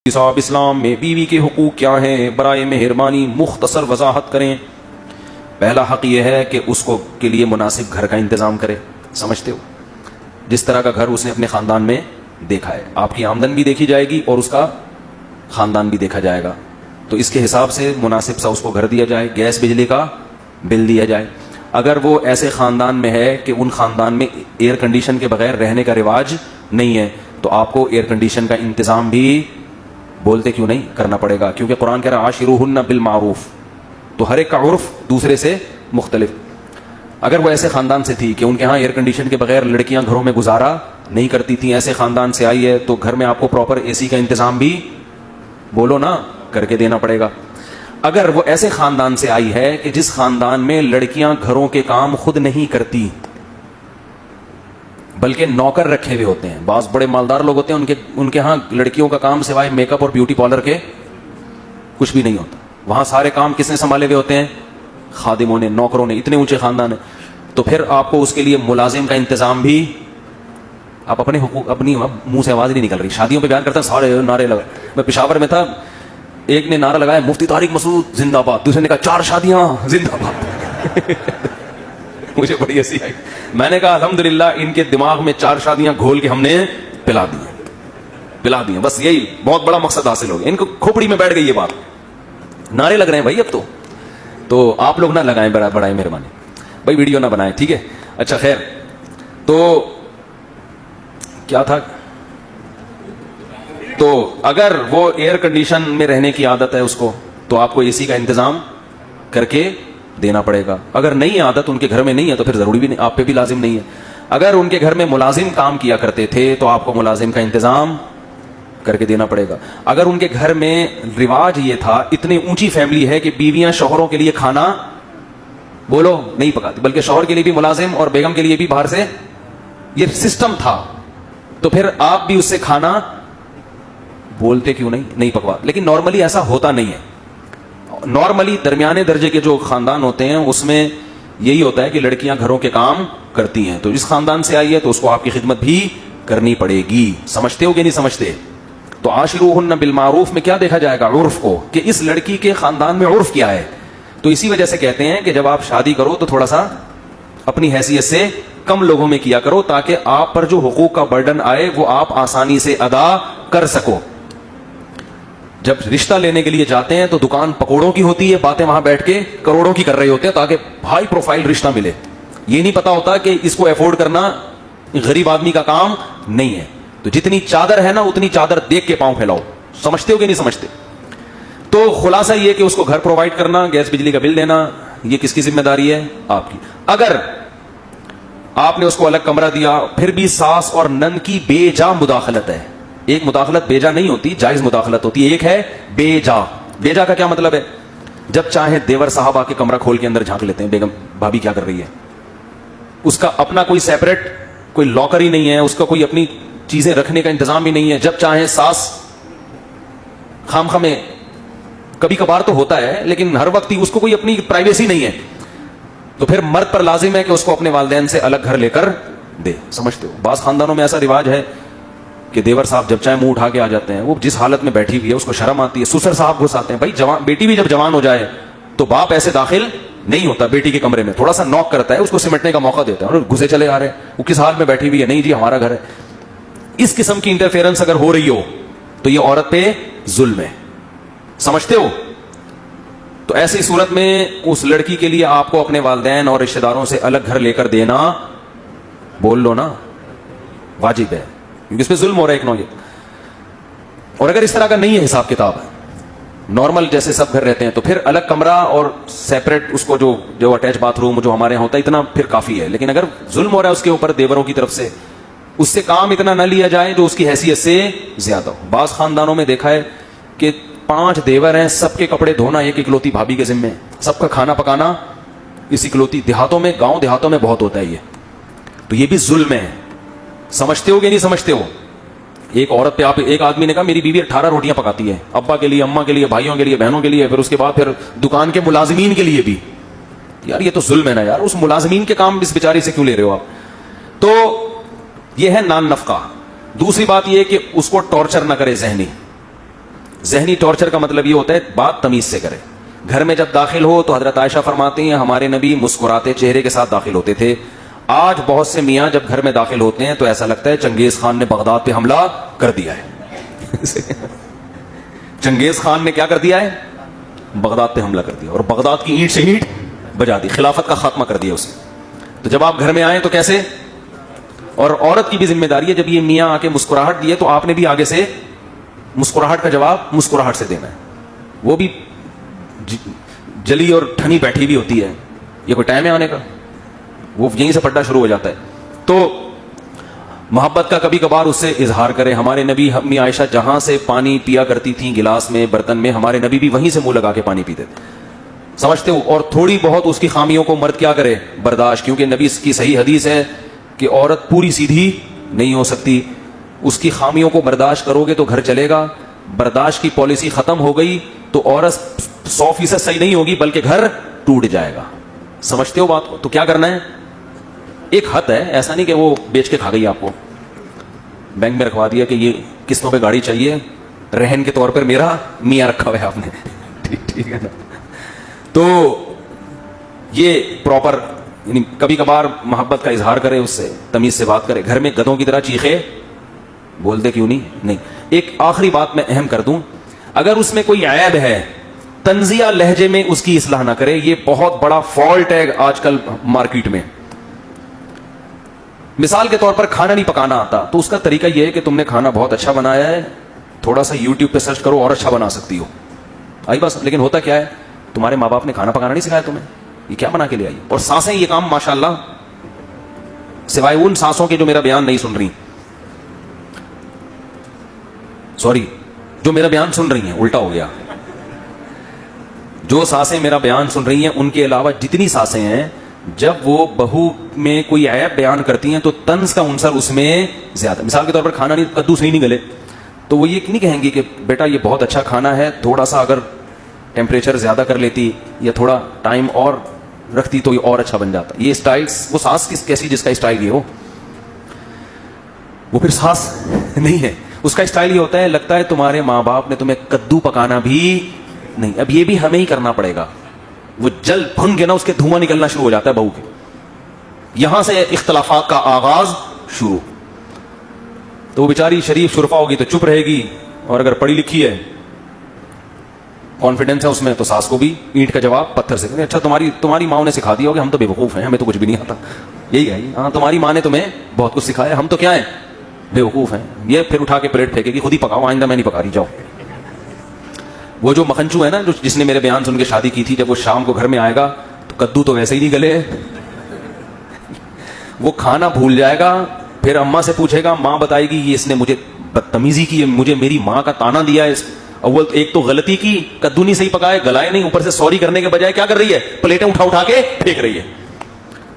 صاحب اسلام میں بیوی کے حقوق کیا ہیں؟ برائے مہربانی مختصر وضاحت کریں۔ پہلا حق یہ ہے کہ اس کو کے لیے مناسب گھر کا انتظام کرے۔ سمجھتے ہو؟ جس طرح کا گھر اس نے اپنے خاندان میں دیکھا ہے، آپ کی آمدن بھی دیکھی جائے گی اور اس کا خاندان بھی دیکھا جائے گا، تو اس کے حساب سے مناسب سا اس کو گھر دیا جائے، گیس بجلی کا بل دیا جائے۔ اگر وہ ایسے خاندان میں ہے کہ ان خاندان میں ایئر کنڈیشن کے بغیر رہنے کا رواج نہیں ہے، تو آپ کو ایئر کنڈیشن کا انتظام بھی بولتے کیوں نہیں کرنا پڑے گا، کیونکہ قرآن کہہ رہا ہے عاشروہن بالمعروف، تو ہر ایک کا عرف دوسرے سے مختلف۔ اگر وہ ایسے خاندان سے تھی کہ ان کے ہاں ایئر کنڈیشن کے بغیر لڑکیاں گھروں میں گزارا نہیں کرتی تھیں، ایسے خاندان سے آئی ہے، تو گھر میں آپ کو پراپر اے سی کا انتظام بھی بولو نا کر کے دینا پڑے گا۔ اگر وہ ایسے خاندان سے آئی ہے کہ جس خاندان میں لڑکیاں گھروں کے کام خود نہیں کرتی بلکہ نوکر رکھے ہوئے ہوتے ہیں، بعض بڑے مالدار لوگ ہوتے ہیں ان کے ہاں لڑکیوں کا کام سوائے میک اپ اور بیوٹی پارلر کے کچھ بھی نہیں ہوتا، وہاں سارے کام کس نے سنبھالے ہوئے ہوتے ہیں؟ خادموں نے، نوکروں نے، اتنے اونچے خاندان ہیں۔ تو پھر آپ کو اس کے لیے ملازم کا انتظام بھی، آپ اپنے حقوق، اپنی منہ سے آواز نہیں نکل رہی، شادیوں پہ بیان کرتا ہے سارے نعرے لگا۔ میں پشاور میں تھا، ایک نے نعرہ لگایا مفتی طارق مسعود زندہ باد، دوسرے نے کہا 4 شادیاں زندہ باد۔ مجھے بڑی ہنسی آئی، میں نے کہا الحمدللہ ان کے دماغ میں 4 شادیاں گھول کے ہم نے پلا دی، بس یہی بہت بڑا مقصد حاصل ہو گیا، ان کو کھوپڑی میں بیٹھ گئی یہ بات۔ نعرے لگ رہے ہیں بھائی اب تو آپ لوگ نہ لگائیں، بڑائیں مہربانی بھائی، ویڈیو نہ بنائیں، ٹھیک ہے؟ اچھا خیر، تو کیا تھا؟ تو اگر وہ ایئر کنڈیشن میں رہنے کی عادت ہے اس کو، تو آپ کو اے سی کا انتظام کر کے دینا پڑے گا۔ اگر نہیں عادت، ان کے گھر میں نہیں ہے، تو پھر ضروری بھی نہیں، آپ پہ بھی لازم نہیں ہے۔ اگر ان کے گھر میں ملازم کام کیا کرتے تھے تو آپ کو ملازم کا انتظام کر کے دینا پڑے گا۔ اگر ان کے گھر میں رواج یہ تھا، اتنی اونچی فیملی ہے کہ بیویاں شوہروں کے لیے کھانا بولو نہیں پکاتی، بلکہ شوہر کے لیے بھی ملازم اور بیگم کے لیے بھی باہر سے، یہ سسٹم تھا، تو پھر آپ بھی اس سے کھانا بولتے کیوں نہیں پکوا۔ لیکن نارملی ایسا ہوتا نہیں ہے۔ نارملی درمیانے درجے کے جو خاندان ہوتے ہیں اس میں یہی ہوتا ہے کہ لڑکیاں گھروں کے کام کرتی ہیں، تو اس خاندان سے آئی ہے تو اس کو آپ کی خدمت بھی کرنی پڑے گی۔ سمجھتے ہو کہ نہیں سمجھتے؟ تو عاشروہن بالمعروف میں کیا دیکھا جائے گا؟ عرف کو، کہ اس لڑکی کے خاندان میں عرف کیا ہے۔ تو اسی وجہ سے کہتے ہیں کہ جب آپ شادی کرو تو تھوڑا سا اپنی حیثیت سے کم لوگوں میں کیا کرو، تاکہ آپ پر جو حقوق کا برڈن آئے وہ آپ آسانی سے ادا کر سکو۔ جب رشتہ لینے کے لیے جاتے ہیں تو دکان پکوڑوں کی ہوتی ہے، باتیں وہاں بیٹھ کے کروڑوں کی کر رہے ہوتے ہیں تاکہ ہائی پروفائل رشتہ ملے۔ یہ نہیں پتا ہوتا کہ اس کو افورڈ کرنا غریب آدمی کا کام نہیں ہے۔ تو جتنی چادر ہے نا اتنی چادر دیکھ کے پاؤں پھیلاؤ۔ سمجھتے ہو کہ نہیں سمجھتے؟ تو خلاصہ یہ کہ اس کو گھر پرووائڈ کرنا، گیس بجلی کا بل دینا، یہ کس کی ذمہ داری ہے؟ آپ کی۔ اگر آپ نے اس کو الگ کمرہ دیا، پھر بھی ساس اور نند کی بے جا مداخلت ہے۔ ایک مداخلت بے جا نہیں ہوتی، جائز مداخلت ہوتی ہے، ایک ہے بے جا۔ بے جا کا کیا مطلب ہے؟ جب چاہے دیور صاحب آ کے کمرہ کھول کے اندر جھانک لیتے ہیں، بیگم بھابی کیا کر رہی ہے، اس کا اپنا کوئی سیپریٹ کوئی لاکر ہی نہیں ہے، اس کا کوئی اپنی چیزیں رکھنے کا انتظام ہی نہیں ہے۔ جب چاہے ساس خام میں، کبھی کبھار تو ہوتا ہے لیکن ہر وقت ہی اس کو کوئی اپنی پرائیویسی نہیں ہے، تو پھر مرد پر لازم ہے کہ اس کو اپنے والدین سے الگ گھر لے کر دے۔ سمجھتے ہو؟ بعض خاندانوں میں ایسا رواج ہے کہ دیور صاحب جب چاہے منہ اٹھا کے آ جاتے ہیں، وہ جس حالت میں بیٹھی ہوئی ہے اس کو شرم آتی ہے، سسر صاحب گھس آتے ہیں۔ بھائی بیٹی بھی جب جوان ہو جائے تو باپ ایسے داخل نہیں ہوتا بیٹی کے کمرے میں، تھوڑا سا نوک کرتا ہے، اس کو سمٹنے کا موقع دیتا ہے، اور گھسے چلے آ رہے ہیں، وہ کس حال میں بیٹھی ہوئی ہے، نہیں جی ہمارا گھر ہے۔ اس قسم کی انٹرفیئرنس اگر ہو رہی ہو تو یہ عورت پہ ظلم ہے۔ سمجھتے ہو؟ تو ایسی صورت میں اس لڑکی کے لیے آپ کو اپنے والدین اور رشتہ داروں سے الگ گھر لے کر دینا، بول لو نا، واجب ہے، کیونکہ اس پہ ظلم ہو رہا ہے ایک نوعیت۔ اور اگر اس طرح کا نہیں ہے حساب کتاب، نارمل جیسے سب گھر رہتے ہیں، تو پھر الگ کمرہ اور سیپریٹ اس کو جو اٹیچ باتھ روم جو ہمارے یہاں ہوتا ہے اتنا پھر کافی ہے۔ لیکن اگر ظلم ہو رہا ہے اس کے اوپر دیوروں کی طرف سے، اس سے کام اتنا نہ لیا جائے جو اس کی حیثیت سے زیادہ ہو۔ بعض خاندانوں میں دیکھا ہے کہ 5 دیور ہیں، سب کے کپڑے دھونا ایک اکلوتی بھابی کے ذمے، سب کا کھانا پکانا اس اکلوتی۔ دیہاتوں میں، گاؤں دیہاتوں میں بہت ہوتا ہے یہ، تو یہ بھی ظلم ہے۔ سمجھتے ہو کہ نہیں سمجھتے ہو؟ ایک عورت پہ ایک آدمی نے کہا میری بیوی 18 روٹیاں پکاتی ہے، ابا کے لیے، اماں کے لیے، بھائیوں کے لیے، بہنوں کے لیے، پھر اس کے بعد پھر دکان کے ملازمین کے لیے بھی۔ یار یہ تو ظلم ہے نا یار، اس ملازمین کے کام اس بیچاری سے کیوں لے رہے ہو آپ؟ تو یہ ہے نان نفقہ۔ دوسری بات یہ کہ اس کو ٹارچر نہ کرے ذہنی، ذہنی ٹارچر کا مطلب یہ ہوتا ہے بات تمیز سے کرے. گھر میں جب داخل ہو تو حضرت عائشہ فرماتی ہیں ہمارے نبی مسکراتے چہرے کے ساتھ داخل ہوتے تھے. آج بہت سے میاں جب گھر میں داخل ہوتے ہیں تو ایسا لگتا ہے چنگیز خان نے بغداد پہ حملہ کر دیا ہے. چنگیز خان نے کیا کر دیا ہے؟ بغداد پہ حملہ کر دیا, اور بغداد کی اینٹ سے اینٹ بجا دی, خلافت کا خاتمہ کر دیا اسے. تو جب آپ گھر میں آئیں تو کیسے؟ اور عورت کی بھی ذمہ داری ہے, جب یہ میاں آ کے مسکراہٹ دیے تو آپ نے بھی آگے سے مسکراہٹ کا جواب مسکراہٹ سے دینا ہے. وہ بھی جلی اور ٹھنی بیٹھی بھی ہوتی ہے, یہ کوئی ٹائم ہے آنے کا؟ وہ یہیں سے پڑھنا شروع ہو جاتا ہے. تو محبت کا کبھی کبھار اس سے اظہار کرے. ہمارے نبی امی عائشہ جہاں سے پانی پیا کرتی تھیں گلاس میں برتن میں, ہمارے نبی بھی وہیں سے منہ لگا کے پانی پیتے تھے. سمجھتے ہو؟ اور تھوڑی بہت اس کی خامیوں کو مرد کیا کرے؟ برداشت, کیونکہ نبی کی صحیح حدیث ہے کہ عورت پوری سیدھی نہیں ہو سکتی. اس کی خامیوں کو برداشت کرو گے تو گھر چلے گا. برداشت کی پالیسی ختم ہو گئی تو عورت 100% صحیح نہیں ہوگی بلکہ گھر ٹوٹ جائے گا. سمجھتے ہو بات کو؟ تو کیا کرنا ہے؟ ایک حد ہے, ایسا نہیں کہ وہ بیچ کے کھا گئی آپ کو, بینک میں رکھوا دیا کہ یہ قسطوں پہ گاڑی چاہیے, رہن کے طور پر میرا میاں رکھا ہوا ہے آپ نے. ٹھیک ہے نا؟ تو یہ پراپر, یعنی کبھی کبھار محبت کا اظہار کرے, اس سے تمیز سے بات کرے. گھر میں گدھوں کی طرح چیخے بولتے کیوں نہیں. ایک آخری بات میں اہم کر دوں, اگر اس میں کوئی عیب ہے تنزیہ لہجے میں اس کی اصلاح نہ کرے. یہ بہت بڑا فالٹ ہے آج کل مارکیٹ میں. مثال کے طور پر کھانا نہیں پکانا آتا تو اس کا طریقہ یہ ہے کہ تم نے کھانا بہت اچھا بنایا ہے, تھوڑا سا یوٹیوب پہ سرچ کرو اور اچھا بنا سکتی ہو. آئی بس. لیکن ہوتا کیا ہے, تمہارے ماں باپ نے کھانا پکانا نہیں سکھایا تمہیں, یہ کیا بنا کے لے آئی. اور سانسیں یہ کام ماشاءاللہ, سوائے ان سانسوں کے جو میرا بیان نہیں سن رہی, سوری, جو میرا بیان سن رہی ہیں, الٹا ہو گیا, جو سانسیں میرا بیان سن رہی ہیں ان کے علاوہ جتنی سانسیں ہیں, جب وہ بہو میں کوئی عیب بیان کرتی ہیں تو طنز کا عنصر اس میں زیادہ. مثال کے طور پر کھانا نہیں, کدو صحیح نہیں گلے, تو وہ یہ نہیں کہیں گی کہ بیٹا یہ بہت اچھا کھانا ہے, تھوڑا سا اگر ٹیمپریچر زیادہ کر لیتی یا تھوڑا ٹائم اور رکھتی تو یہ اور اچھا بن جاتا. یہ اسٹائل, وہ سانس کیسی جس کا اسٹائل یہ ہو, وہ پھر سانس نہیں ہے. اس کا اسٹائل یہ ہوتا ہے لگتا ہے تمہارے ماں باپ نے تمہیں کدو پکانا بھی نہیں, اب یہ بھی ہمیں ہی کرنا پڑے گا. وہ جل بھن کے نا اس کے دھواں نکلنا شروع ہو جاتا ہے بہو کے. یہاں سے اختلافات کا آغاز شروع. تو وہ بیچاری شریف شرفا ہوگی تو چپ رہے گی, اور اگر پڑھی لکھی ہے, کانفیڈنس ہے اس میں, تو ساس کو بھی اینٹ کا جواب پتھر سے. اچھا تمہاری ماں نے سکھا دیا ہوگا, ہم تو بیوقوف ہیں, ہمیں تو کچھ بھی نہیں آتا. یہی ہے, ہاں تمہاری ماں نے تمہیں بہت کچھ سکھایا, ہم تو کیا ہیں, بیوقوف ہیں. یہ پھر اٹھا کے پلیٹ پھینکے گی, خود ہی پکاؤ, آئندہ میں نہیں پکا رہی, جاؤ. وہ جو مکھنچو ہے نا, جس نے میرے بیان سن کے شادی کی تھی, جب وہ شام کو گھر میں آئے گا تو کدو تو ویسے ہی نہیں گلے, وہ کھانا بھول جائے گا. پھر اماں سے پوچھے گا, ماں بتائے گی یہ اس نے مجھے بدتمیزی کی, مجھے میری ماں کا تانا دیا ہے. اول ایک تو غلطی کی, کدو نہیں صحیح پکائے, گلائے نہیں, اوپر سے سوری کرنے کے بجائے کیا کر رہی ہے, پلیٹیں اٹھا کے پھینک رہی ہے.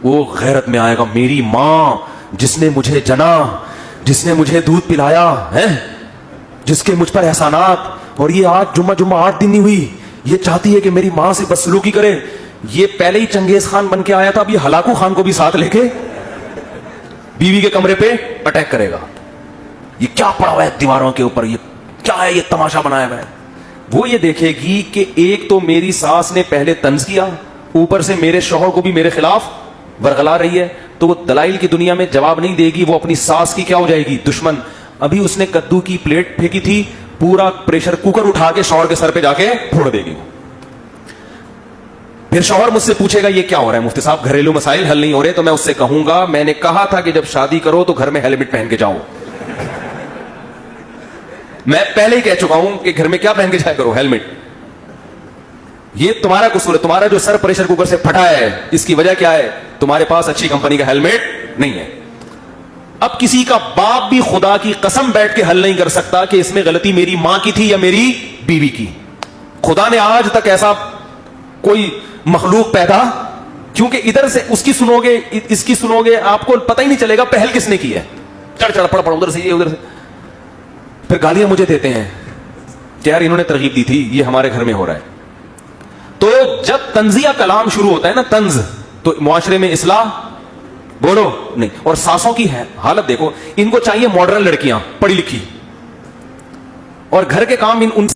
وہ غیرت میں آئے گا, میری ماں جس نے مجھے جنا, جس نے مجھے دودھ پلایا ہے, جس کے مجھ پر احسانات, اور یہ آج جمعہ 8 دن نہیں ہوئی, یہ چاہتی ہے کہ میری ماں سے بدسلوکی کرے. یہ پہلے ہی چنگیز خان بن کے آیا تھا, اب یہ ہلاکو خان کو بھی ساتھ لے کے بیوی کے کمرے پہ اٹیک کرے گا. یہ کیا پڑا ہوا ہے دیواروں کے اوپر, یہ کیا ہے, یہ تماشا بنایا ہوا ہے. وہ یہ دیکھے گی کہ ایک تو میری ساس نے پہلے طنز کیا, اوپر سے میرے شوہر کو بھی میرے خلاف ورغلا رہی ہے. تو وہ دلائل کی دنیا میں جواب نہیں دے گی, وہ اپنی ساس کی کیا ہو جائے گی, دشمن. ابھی اس نے کدو کی پلیٹ پھینکی تھی, پورا پریشر کوکر اٹھا کے شوہر کے سر پہ جا کے پھوڑ دے گی. پھر شوہر مجھ سے پوچھے گا یہ کیا ہو رہا ہے مفتی صاحب, گھریلو مسائل حل نہیں ہو رہے. تو میں اس سے کہوں گا, میں نے کہا تھا کہ جب شادی کرو تو گھر میں ہیلمٹ پہن کے جاؤ. میں پہلے ہی کہہ چکا ہوں کہ گھر میں کیا پہن کے جایا کرو, ہیلمٹ. یہ تمہارا قصور ہے, تمہارا جو سر پریشر کوکر سے پھٹا ہے اس کی وجہ کیا ہے, تمہارے پاس اچھی کمپنی کا ہیلمٹ نہیں ہے. اب کسی کا باپ بھی خدا کی قسم بیٹھ کے حل نہیں کر سکتا کہ اس میں غلطی میری ماں کی تھی یا میری بیوی کی. خدا نے آج تک ایسا کوئی مخلوق پیدا, کیونکہ ادھر سے اس کی سنو گے, اس کی سنو گے, آپ کو پتہ ہی نہیں چلے گا پہل کس نے کی ہے. چڑ پڑ ادھر سے, یہ ادھر سے, پھر گالیاں مجھے دیتے ہیں کہ یار انہوں نے ترغیب دی تھی, یہ ہمارے گھر میں ہو رہا ہے. تو جب طنزیہ کلام شروع ہوتا ہے نا, طنز, تو معاشرے میں اصلاح بولو نہیں. اور ساسوں کی حالت دیکھو, ان کو چاہیے ماڈرن لڑکیاں پڑھی لکھی, اور گھر کے کام ان